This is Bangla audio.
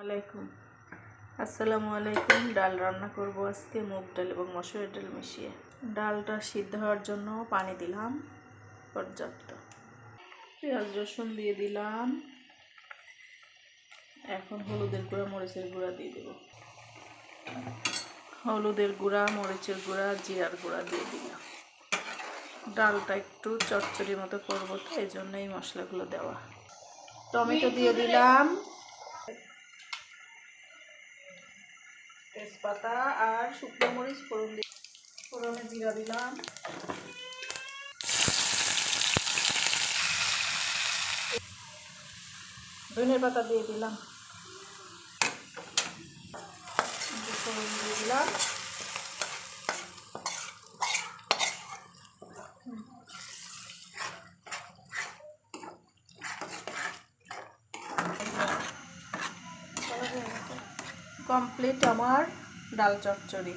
আলাইকুম আসসালামু আলাইকুম। ডাল রান্না করব আজকে, মুগ ডাল এবং মসুরের ডাল মিশিয়ে। ডালটা সিদ্ধ হওয়ার জন্য পানি দিলাম পর্যাপ্ত। পেঁয়াজ রসুন দিয়ে দিলাম। এখন হলুদের গুঁড়া মরিচের গুঁড়া দিয়ে দেব। হলুদের গুঁড়া, মরিচের গুঁড়া, জিরার গুঁড়া দিয়ে দিলাম। ডালটা একটু চচ্চড়ির মতো করবো, তো এই জন্য এই মশলাগুলো দেওয়া। টমেটো দিয়ে দিলাম, তেজপাতা আর শুকনো মরিচ ফোড়নে জিরা দিলাম, ধনে পাতা দিয়ে দিলাম, ফোড়ন দিয়ে দিলাম। কমপ্লিট আমার ডাল চচ্চড়ি।